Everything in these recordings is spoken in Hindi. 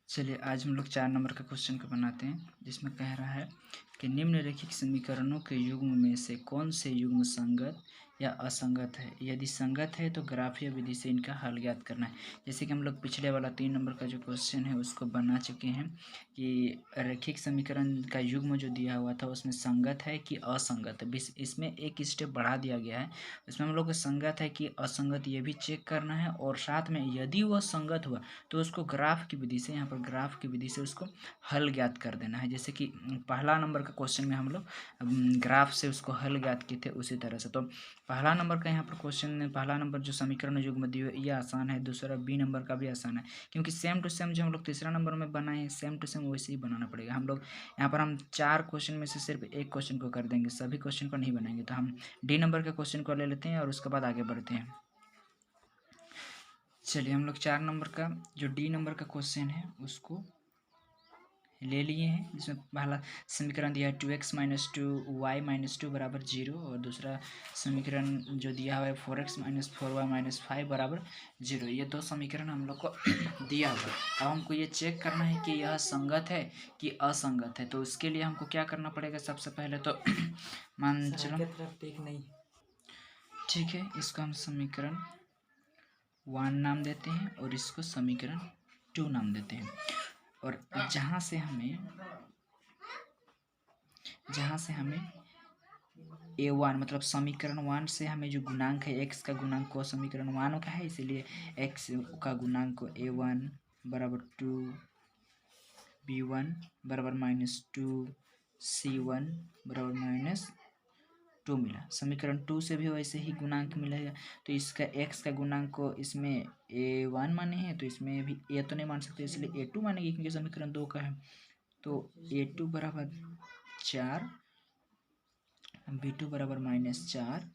चलिए आज हम लोग 4 नंबर का क्वेश्चन को बनाते हैं, जिसमें कह रहा है कि निम्नलिखित समीकरणों के युग्म में से कौन से युग्म संगत या असंगत है। यदि संगत है तो ग्राफीय विधि से इनका हल ज्ञात करना है। जैसे कि हम लोग पिछले वाला 3 नंबर का जो क्वेश्चन है उसको बना चुके हैं कि रैखिक समीकरण का युग्म जो दिया हुआ था उसमें संगत है कि असंगत है। इसमें एक स्टेप बढ़ा दिया गया है, इसमें हम लोग को संगत है कि असंगत ये भी चेक करना है, और साथ में यदि वह संगत हुआ तो उसको ग्राफ की विधि से, यहाँ पर ग्राफ की विधि से उसको हल ज्ञात कर देना है। जैसे कि पहला नंबर का क्वेश्चन में हम लोग ग्राफ से उसको हल ज्ञात किए थे, उसी तरह से। तो पहला नंबर का यहाँ पर क्वेश्चन में पहला नंबर जो समीकरण युग्म दिए हुए ये आसान है, दूसरा बी नंबर का भी आसान है, क्योंकि सेम टू सेम जो हम लोग तीसरा नंबर में बनाए हैं सेम टू सेम वैसे ही बनाना पड़ेगा। हम लोग यहाँ पर हम 4 क्वेश्चन में से सिर्फ एक क्वेश्चन को कर देंगे, सभी क्वेश्चन को नहीं बनाएंगे। तो हम डी नंबर के क्वेश्चन को ले लेते हैं और उसके बाद आगे बढ़ते हैं। चलिए हम लोग 4 नंबर का जो डी नंबर का क्वेश्चन है उसको ले लिए हैं, जिसमें पहला समीकरण दिया है 2x - 2y - 2 बराबर 0, और दूसरा समीकरण जो दिया हुआ है 4x - 4y - 5 बराबर 0। ये दो समीकरण हम लोग को दिया हुआ है। अब हमको ये चेक करना है कि यह संगत है कि असंगत है। तो उसके लिए हमको क्या करना पड़ेगा, सबसे पहले तो मान चलो ठीक है, इसको हम समीकरण 1 नाम देते हैं और इसको समीकरण 2 नाम देते हैं। और जहाँ से हमें a1 मतलब समीकरण 1 से हमें जो गुणांक है x का गुणांक को समीकरण 1 का है, इसीलिए x का गुणांक को a1 बराबर 2, b1 बराबर -2, c1 बराबर -2 मिला। समीकरण 2 से भी वैसे ही गुणांक मिलेगा। तो इसका x का गुणांक को इसमें a1 माने हैं, तो इसमें भी a तो नहीं मान सकते, इसलिए a2 मानेंगे, क्योंकि समीकरण 2 का है। तो a2 बराबर 4, b2 बराबर -4,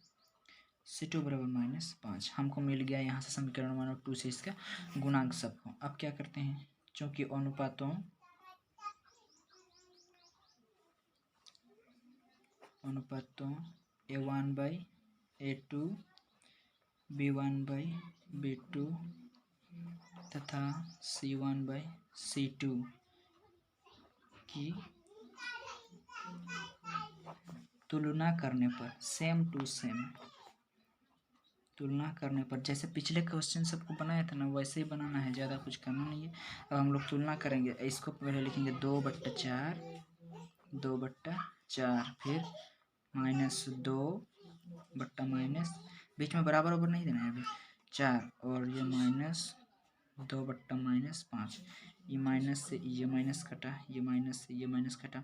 c2 बराबर -5 हमको मिल गया यहाँ से समीकरण 1 और 2 से इसका गुणांक सबको। अब क्या करते हैं, चूंकि अनुपातों a1/a2, b1/b2 तथा c1/c2 की तुलना करने पर सेम टू सेम तुलना करने पर, जैसे पिछले क्वेश्चन सबको बनाया था ना वैसे ही बनाना है, ज़्यादा कुछ करना नहीं है। अब हम लोग तुलना करेंगे, इसको पहले लिखेंगे 2/4, 2/4, फिर -2 बीच में बराबर ओबर नहीं देना है अभी, 4, और ये -2/-5, ये माइनस से ये माइनस कटा, ये माइनस से ये माइनस कटा,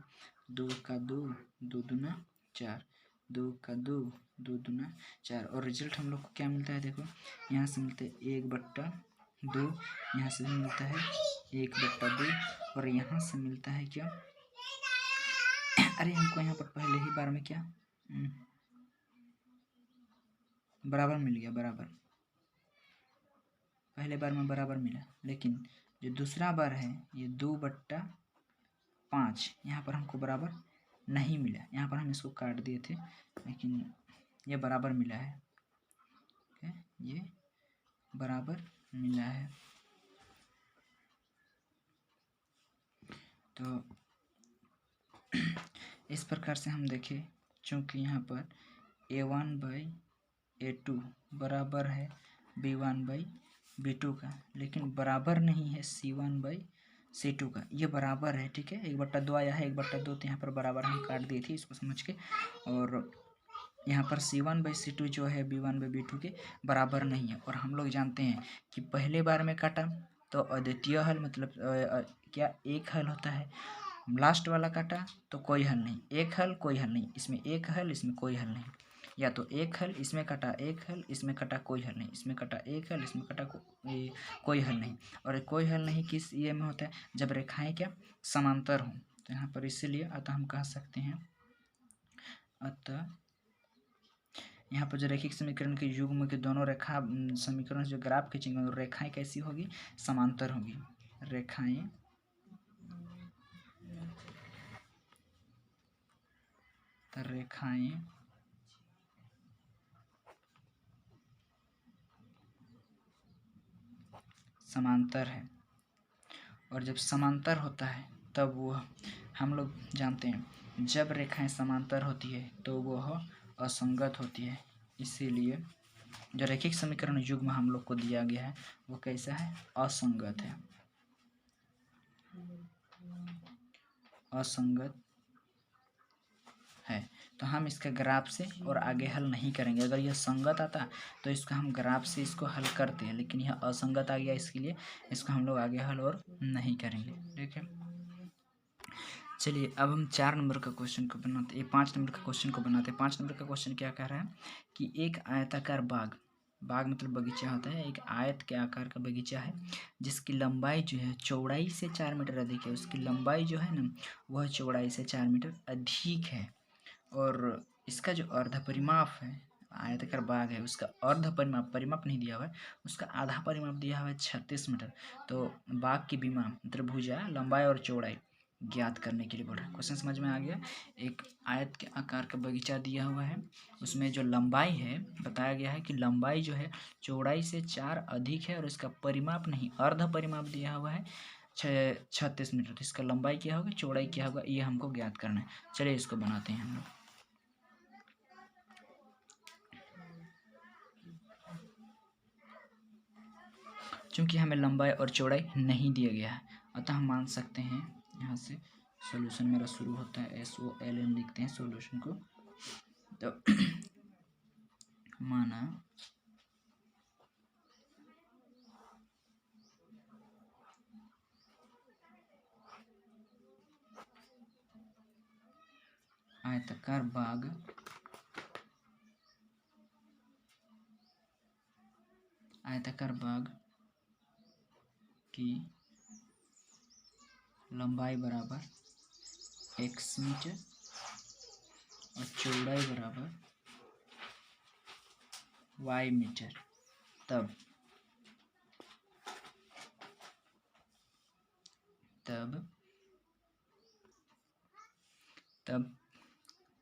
2 का 2, 2 दूना 4, 2 का 2, 2 दूना 4, और रिजल्ट हम लोग को क्या मिलता है, देखो यहाँ से मिलता है 1/2, यहाँ से मिलता है 1/2, और यहाँ से मिलता है क्या, अरे हमको यहाँ पर पहले ही बार में क्या बराबर मिल गया, बराबर पहले बार में बराबर मिला, लेकिन जो दूसरा बार है ये 2/5, यहाँ पर हमको बराबर नहीं मिला। यहाँ पर हम इसको काट दिए थे, लेकिन ये बराबर मिला है, ये बराबर मिला है। तो इस प्रकार से हम देखें, चूँकि यहाँ पर a1/a2 बराबर है b1/b2 का, लेकिन बराबर नहीं है c1/c2 का। ये बराबर है, ठीक है, 1/2 आया है, 1/2, तो यहाँ पर बराबर हम काट दिए थे इसको समझ के। और यहाँ पर c1/c2 जो है b1/b2 के बराबर नहीं है। और हम लोग जानते हैं कि पहले बार में काटा तो अद्वितीय हल, मतलब क्या एक हल होता है, लास्ट वाला काटा तो कोई हल नहीं, एक हल कोई हल नहीं, इसमें एक हल इसमें कोई हल नहीं, या तो एक हल इसमें कटा, एक हल इसमें कटा, कोई हल नहीं, इसमें कटा एक हल इसमें कटा, कोई हल नहीं। और कोई हल नहीं किस ये में होता है, जब रेखाएं क्या समांतर हों। तो यहाँ पर इसीलिए अतः हम कह सकते हैं, अतः यहाँ पर जो रैखिक समीकरण के युग्म के दोनों रेखा समीकरण जो ग्राफ खींचेंगे और रेखाएं कैसी होगी, समांतर होगी। रेखाएं समांतर है, और जब समांतर होता है तब वह, हम लोग जानते हैं जब रेखाएं समांतर होती है तो वह असंगत होती है। इसीलिए जो रैखिक समीकरण युग्म हम लोग को दिया गया है वो कैसा है, असंगत है, असंगत है। तो हम इसका ग्राफ से और आगे हल नहीं करेंगे। अगर यह संगत आता तो इसको हम ग्राफ से इसको हल करते हैं, लेकिन यह असंगत आ गया, इसके लिए इसको हम लोग आगे हल और नहीं करेंगे। ठीक है, चलिए अब हम 4 नंबर का क्वेश्चन को बनाते, ये 5 नंबर का क्वेश्चन को बनाते हैं। 5 नंबर का क्वेश्चन क्या कह रहा है कि एक आयताकार बाग, बाग मतलब बगीचा होता है, एक आयत के आकार का बगीचा है जिसकी लंबाई जो है चौड़ाई से 4 मीटर अधिक है। उसकी लंबाई जो है ना वह चौड़ाई से 4 मीटर अधिक है। और इसका जो अर्ध परिमाप है, आयताकार बाग है उसका अर्ध परिमाप, परिमाप नहीं दिया हुआ है, उसका आधा परिमाप दिया हुआ है 36 मीटर। तो बाग की बीमा मतलब भुजा, लंबाई और चौड़ाई ज्ञात करने के लिए बोल रहा है। क्वेश्चन समझ में आ गया। एक आयत के आकार का बगीचा दिया हुआ है, उसमें जो लंबाई है बताया गया है कि लंबाई जो है चौड़ाई से 4 अधिक है और इसका परिमाप नहीं अर्ध परिमाप दिया हुआ है 36 मीटर। तो इसका लंबाई क्या होगा, चौड़ाई क्या होगा, ये हमको ज्ञात करना है। चलिए इसको बनाते हैं हम लोग। चूंकि हमें लंबाई और चौड़ाई नहीं दिया गया है अतः हम मान सकते हैं, यहाँ से सॉल्यूशन मेरा शुरू होता है, SOLN लिखते हैं सॉल्यूशन को। तो माना आयताकार बाग की लंबाई बराबर x मीटर और चौड़ाई बराबर y मीटर, तब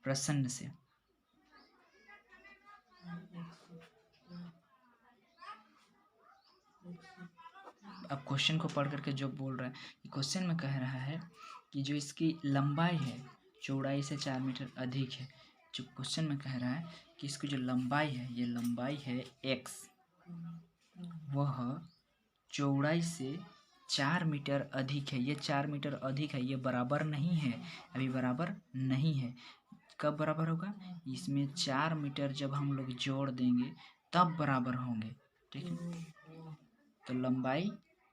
प्रश्न से अब क्वेश्चन को पढ़ करके जो बोल रहा है कि क्वेश्चन में कह रहा है कि जो इसकी लंबाई है चौड़ाई से 4 मीटर अधिक है। जो क्वेश्चन में कह रहा है कि इसकी जो लंबाई है, ये लंबाई है x, वह चौड़ाई से 4 मीटर अधिक है। ये 4 मीटर अधिक है, ये बराबर नहीं है, अभी बराबर नहीं है। कब बराबर होगा, इसमें 4 मीटर जब हम लोग जोड़ देंगे तब बराबर होंगे। ठीक है, तो लंबाई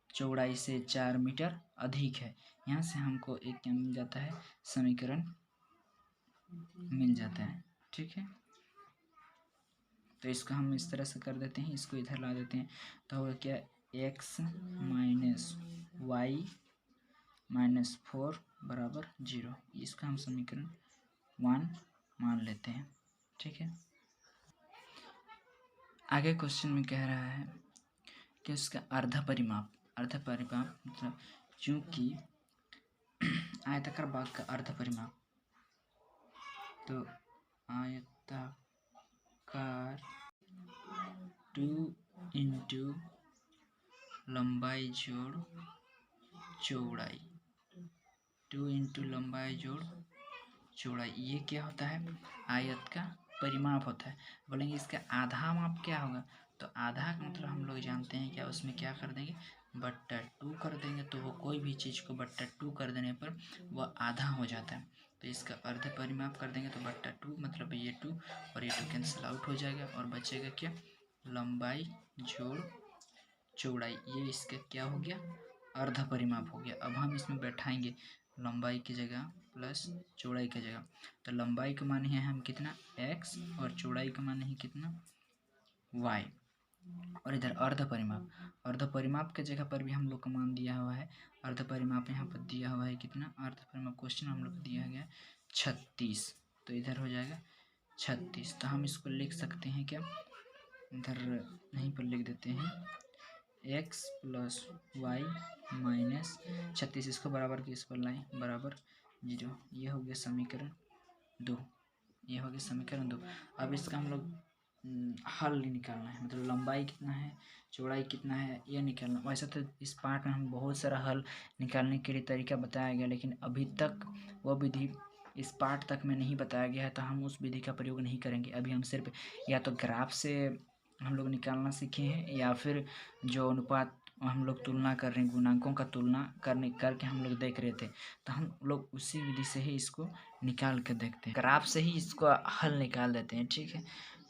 चौड़ाई से 4 मीटर अधिक है। यहाँ से हमको एक क्या मिल जाता है, समीकरण मिल जाता है। ठीक है, तो इसको हम इस तरह से कर देते हैं, इसको इधर ला देते हैं, तो होगा क्या, x माइनस वाई माइनस 4 बराबर 0। इसका हम समीकरण 1 मान लेते हैं। ठीक है, आगे क्वेश्चन में कह रहा है कि उसका अर्ध परिमाप मतलब चूंकि आयताकार बाग का अर्ध परिमाप, तो आयताकार 2 इंटू लंबाई जोड़ चौड़ाई, 2 इंटू लंबाई जोड़ चौड़ाई, ये क्या होता है, आयत का परिमाप होता है। बोलेंगे इसका आधा माप क्या होगा, तो आधा का मतलब हम लोग जानते हैं क्या, उसमें क्या कर देंगे, बट्टा 2 कर देंगे। तो वो कोई भी चीज़ को बट्टा 2 कर देने पर वह आधा हो जाता है। तो इसका अर्ध परिमाप कर देंगे तो बट्टा 2 मतलब ये 2 और ये 2 कैंसिल आउट हो जाएगा और बचेगा क्या, लंबाई जोड़ चौड़ाई, ये इसका क्या हो गया, अर्ध परिमाप हो गया। अब हम इसमें बैठाएंगे लंबाई की जगह प्लस चौड़ाई की जगह, तो लंबाई का मान है हम कितना x और चौड़ाई का मान है कितना y, और इधर अर्ध परिमाप के जगह पर भी हम लोग का मान दिया हुआ है। अर्ध परिमाप यहाँ पर दिया हुआ है कितना, अर्ध परिमाप क्वेश्चन हम लोग को दिया गया 36, तो इधर हो जाएगा 36। तो हम इसको लिख सकते हैं क्या, इधर यहीं पर लिख देते हैं x प्लस वाई माइनस 36, इसको बराबर किस पर लाएं, बराबर 0। ये हो गया समीकरण 2, ये हो गया समीकरण 2। अब इसका हम लोग हल निकालना है, मतलब लंबाई कितना है, चौड़ाई कितना है, यह निकालना। वैसे तो इस पार्ट में हम बहुत सारा हल निकालने के लिए तरीका बताया गया, लेकिन अभी तक वह विधि इस पार्ट तक में नहीं बताया गया है, तो हम उस विधि का प्रयोग नहीं करेंगे। अभी हम सिर्फ या तो ग्राफ से हम लोग निकालना सीखे हैं, या फिर जो अनुपात हम लोग तुलना कर रहे हैं, गुणांकों का तुलना करके हम लोग देख रहे थे, तो हम लोग उसी विधि से ही इसको निकाल कर देखते हैं, ग्राफ से ही इसको हल निकाल देते हैं। ठीक है,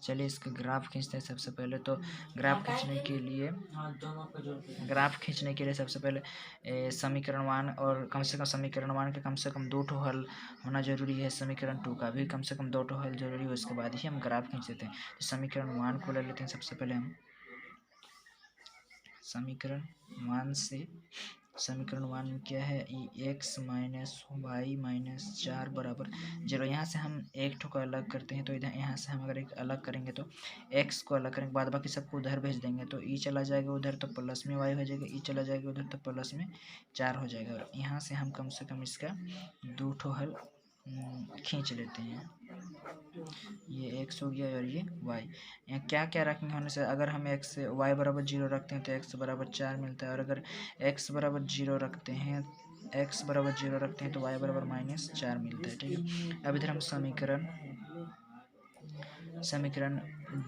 चलिए इसका ग्राफ खींचते हैं। सबसे पहले तो ग्राफ खींचने के लिए सबसे पहले समीकरण 1 और कम से कम समीकरण 1 के कम से कम 2 ठो हल होना जरूरी है, समीकरण 2 का भी कम से कम 2 ठो हल जरूरी है, उसके बाद ही हम ग्राफ खींच देते हैं। तो समीकरण 1 को ले लेते हैं सबसे पहले हम। समीकरण 1 में क्या है, x माइनस वाई माइनस 4 बराबर 0। यहाँ से हम एक ठो को अलग करते हैं, तो इधर यहाँ से हम अगर एक अलग करेंगे तो x को अलग करेंगे, बाद बाकी सबको उधर भेज देंगे, तो ई चला जाएगा उधर, तो प्लस में y हो जाएगा, ई चला जाएगा उधर, तो प्लस में 4 हो जाएगा। और यहाँ से हम कम से कम इसका 2 ठो हल खींच लेते हैं। ये x हो गया और ये y। यहाँ क्या क्या रखेंगे होने से, अगर हम y बराबर 0 रखते हैं तो x बराबर 4 मिलता है, और अगर x बराबर 0 रखते हैं तो y बराबर -4 मिलता है। ठीक है, अब इधर हम समीकरण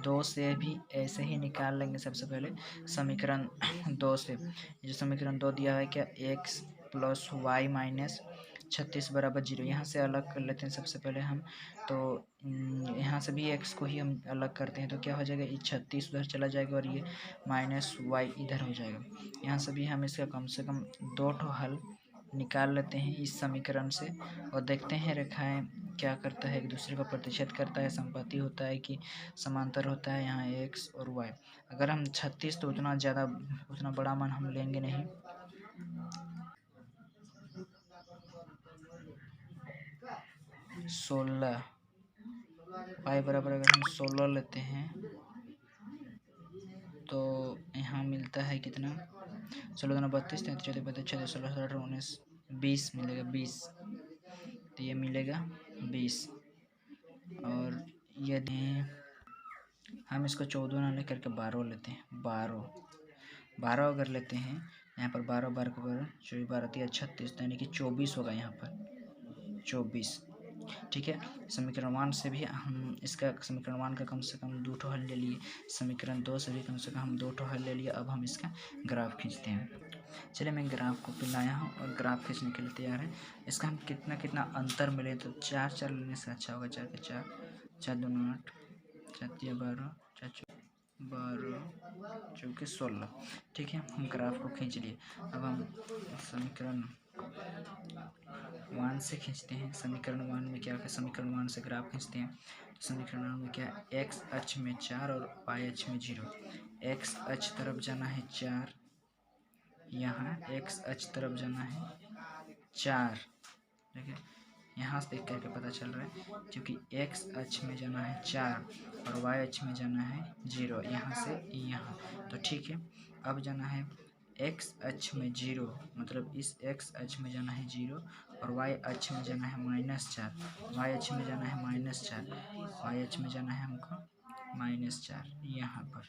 2 से भी ऐसे ही निकाल लेंगे। सबसे पहले समीकरण 2 से, जो समीकरण 2 दिया है क्या, x प्लस वाई माइनस 36 बराबर 0, यहाँ से अलग कर लेते हैं सबसे पहले हम। तो यहाँ से भी x को ही हम अलग करते हैं, तो क्या हो जाएगा, ये 36 उधर चला जाएगा और ये -y इधर हो जाएगा। यहाँ से भी हम इसका कम से कम 2 ठो हल निकाल लेते हैं इस समीकरण से, और देखते हैं रेखाएं क्या करता है, एक दूसरे को प्रतिच्छेद करता है, संपत्ति होता है कि समांतर होता है। यहाँ x और y, अगर हम 36 तो उतना बड़ा मान हम लेंगे नहीं, 16 y बराबर अगर हम 16 लेते हैं तो यहाँ मिलता है कितना, 16 दूना 32, 33 चौदह 32 छः 16 18 19 20 मिलेगा, 20, तो ये मिलेगा 20। और यदि हम इसको 14 ना लेकर के 12 लेते हैं, 12 अगर लेते हैं, यहाँ पर 12 12 को 24 12 3 36, यानी कि 24 होगा यहाँ पर 24। ठीक है, समीकरण 1 से भी हम इसका समीकरण 1 का कम से कम 2 ठो हल ले लिए, समीकरण 2 से भी कम से कम हम 2 ठो हल ले लिए। अब हम इसका ग्राफ खींचते हैं। चलिए मैं ग्राफ को पिलाया हूँ और ग्राफ खींचने के लिए तैयार है। इसका हम कितना कितना अंतर मिले, तो 4 लेने से अच्छा होगा, 4 के 4 4 दूना 8 4 3 12 4 12 चौके 16। ठीक है, हम ग्राफ को खींच लिए। अब हम समीकरण 1 से खींचते हैं। समीकरण 1 में क्या है, समीकरण 1 से ग्राफ खींचते हैं, तो समीकरण 1 में क्या है, x अक्ष में 4 और y अक्ष में 0। x अक्ष तरफ जाना है 4, यहाँ x अक्ष तरफ जाना है 4। ठीक है, यहाँ से देख करके पता चल रहा है, क्योंकि x अक्ष में जाना है 4 और y अक्ष में जाना है 0, यहाँ से यहाँ। तो ठीक है, अब जाना है x अक्ष में 0, मतलब इस x अक्ष में जाना है 0, और y अक्ष में जाना है -4, y अक्ष में जाना है -4, y अक्ष में जाना है हमको -4 यहाँ पर।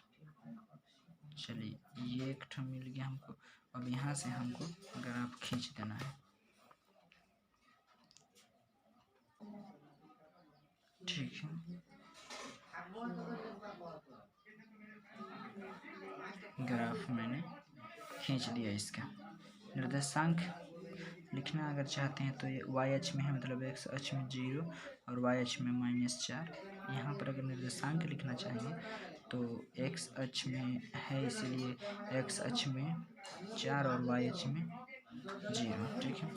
चलिए ये एक ठो मिल गया हमको। अब यहाँ से हमको ग्राफ खींच देना है। ठीक है, ग्राफ मैंने खींच दिया। इसका निर्देशांक लिखना अगर चाहते हैं तो ये y अक्ष में है, मतलब x अक्ष में 0 और y अक्ष में -4। यहाँ पर अगर निर्देशांक लिखना चाहेंगे तो x अक्ष में है, इसलिए x अक्ष में 4 और y अक्ष में 0। ठीक है,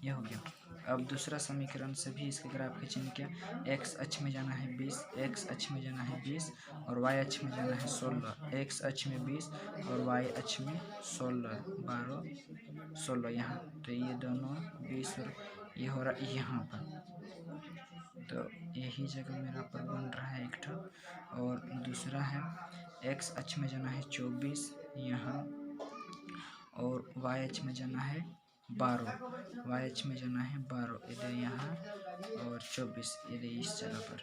यह हो गया। अब दूसरा समीकरण से भी इसके ग्राफ खींचेंगे। क्या, x अक्ष में जाना है 20, x अक्ष में जाना है 20 और y अक्ष में जाना है 16, x अक्ष में 20 और y अक्ष में 16, 12 16 यहाँ, तो ये दोनों 20 और ये हो रहा है यहाँ पर, तो यही जगह मेरा पर बन रहा है एक ठो। और दूसरा है x अक्ष में जाना है 24 यहाँ, और y अक्ष में जाना है 12, y अक्ष में जाना है 12 इधर यहाँ, और 24 इधर इस जगह पर।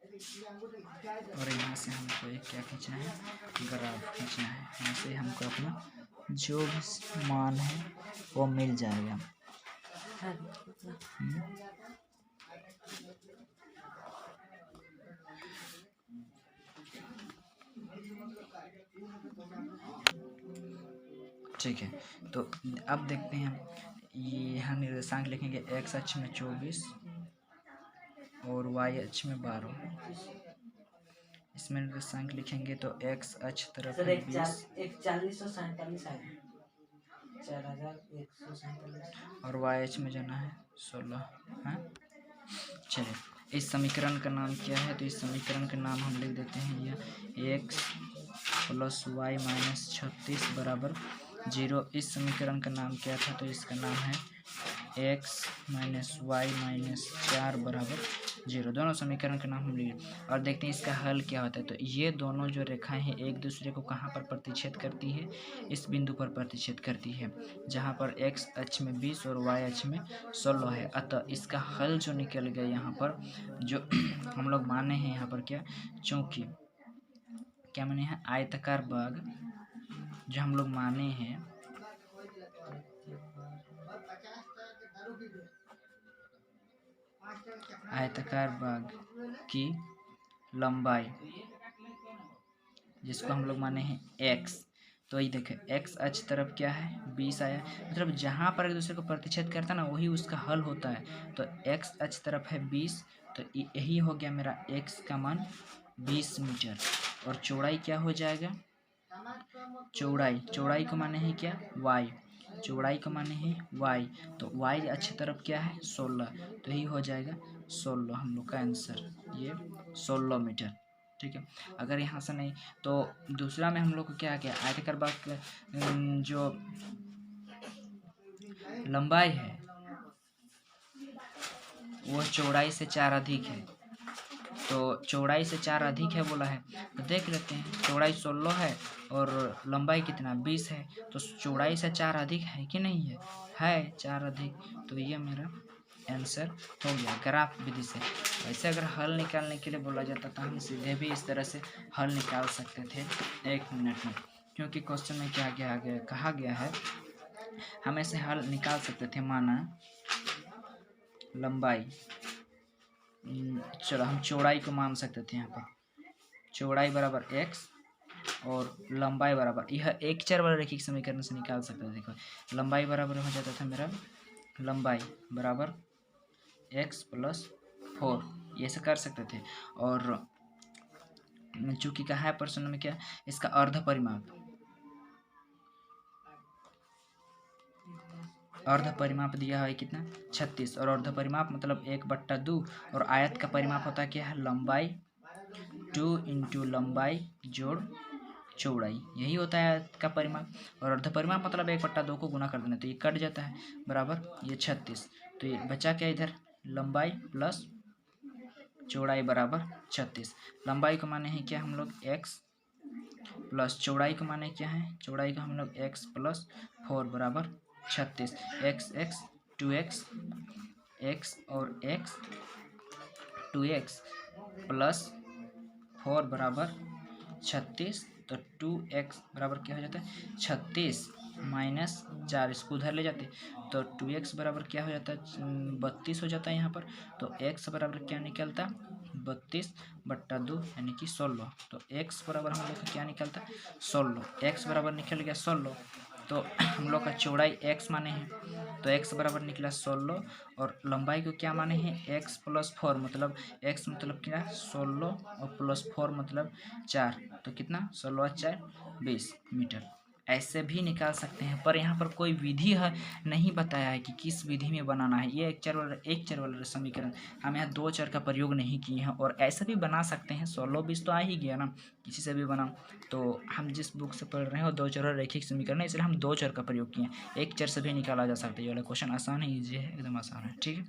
और यहाँ से हमको एक क्या खींचना है, ग्राफ खींचना है। यहाँ से हमको अपना जो भी मान है वो मिल जाएगा। ठीक है, तो अब देखते हैं ये यहाँ निर्देशांक लिखेंगे। एक्स अक्ष में 24 और वाई अक्ष में 12। इसमें निर्देशांक लिखेंगे तो एक्स अक्ष तरफ है 20 और वाई अक्ष में जाना है 16। हाँ, चलिए इस समीकरण का नाम क्या है, तो इस समीकरण का नाम हम लिख देते हैं यह एक्स प्लस वाई माइनस 36 बराबर 0। इस समीकरण का नाम क्या था, तो इसका नाम है एक्स माइनस वाई माइनस 4 बराबर 0। दोनों समीकरण का नाम हम लिए और देखते हैं इसका हल क्या होता है। तो ये दोनों जो रेखाएं हैं एक दूसरे को कहाँ पर प्रतिच्छेद करती है, इस बिंदु पर प्रतिच्छेद करती है जहाँ पर एक्स अक्ष में 20 और वाई अक्ष में 16 है। अतः इसका हल जो निकल गया यहाँ पर, जो हम लोग माने हैं यहाँ पर चूँकि क्या माने हैं, आयताकार बाग जो हम लोग माने हैं, आयताकार बाग की लंबाई जिसको हम लोग माने हैं एक्स, तो ये देखें एक्स अक्ष तरफ क्या है 20 आया, मतलब जहाँ पर एक दूसरे को प्रतिच्छेद करता है ना वही उसका हल होता है। तो एक्स अक्ष तरफ है 20, तो यही हो गया मेरा एक्स का मान 20 मीटर। और चौड़ाई क्या हो जाएगा, चौड़ाई को माने है क्या वाई, चौड़ाई को माने है वाई, तो वाई अक्ष तरफ क्या है 16, तो यही हो जाएगा 16 हम लोग का आंसर, ये 16 मीटर। ठीक है, अगर यहाँ से नहीं तो दूसरा में हम लोग को क्या किया, आयताकार बाग जो लंबाई है वो चौड़ाई से 4 अधिक है, तो चौड़ाई से 4 अधिक है बोला है, तो देख लेते हैं चौड़ाई 16 है और लंबाई कितना 20 है, तो चौड़ाई से 4 अधिक है कि नहीं है 4 अधिक, तो ये मेरा आंसर हो गया ग्राफ विधि से। वैसे अगर हल निकालने के लिए बोला जाता तो हम सीधे भी इस तरह से हल निकाल सकते थे 1 मिनट में, क्योंकि क्वेश्चन में क्या कहा गया है, हम ऐसे हल निकाल सकते थे। माना लंबाई, चलो हम चौड़ाई को मान सकते थे, यहाँ पर चौड़ाई बराबर एक्स और लंबाई बराबर, यह एक चर वाला रैखिक समीकरण से निकाल सकते थे। देखो लंबाई बराबर हो जाता था मेरा, लंबाई बराबर एक्स प्लस 4, ये से कर सकते थे। और चूंकि कहा है प्रश्न में क्या, इसका अर्ध परिमाप दिया है कितना 36, और अर्ध परिमाप मतलब 1/2, और आयत का परिमाप होता है क्या है लंबाई 2 इंटू लंबाई जोड़ चौड़ाई, यही होता है आयत का परिमाप। और अर्ध परिमाप मतलब 1/2 को गुना कर देना, तो ये कट जाता है बराबर ये 36, तो ये बचा क्या इधर लंबाई प्लस चौड़ाई बराबर 36। लंबाई को माने हैं क्या हम लोग x प्लस चौड़ाई को माने क्या है, चौड़ाई को हम लोग x प्लस 4 बराबर 36। x 2x x और x 2x प्लस 4 बराबर 36, तो 2x बराबर क्या हो जाता है 36 माइनस 4, इसको उधर ले जाते तो 2x बराबर क्या हो जाता है 32 हो जाता है यहाँ पर। तो x बराबर क्या निकलता 32/2 यानी कि 16, तो x बराबर हम लोग का क्या निकलता 16, x बराबर निकल गया 16, तो हम लोग का चौड़ाई x माने हैं, तो x बराबर निकला 16 और लंबाई को क्या माने हैं x प्लस 4, मतलब x मतलब क्या 16 और प्लस 4 मतलब 4, तो कितना 16×4 20 मीटर। ऐसे भी निकाल सकते हैं, पर यहाँ पर कोई विधि है नहीं बताया है कि किस विधि में बनाना है। ये एक चर वाला समीकरण, हम यहाँ 2 चर का प्रयोग नहीं किए हैं, और ऐसे भी बना सकते हैं 16-20 तो आ ही गया ना, किसी से भी बनाओ। तो हम जिस बुक से पढ़ रहे हैं वो 2 चर वाला रैखिक समीकरण है, इसलिए हम 2 चर का प्रयोग किए हैं, 1 चर से भी निकाला जा सकता है। ये वाला क्वेश्चन आसान है, ईजी है, एकदम आसान है। ठीक है।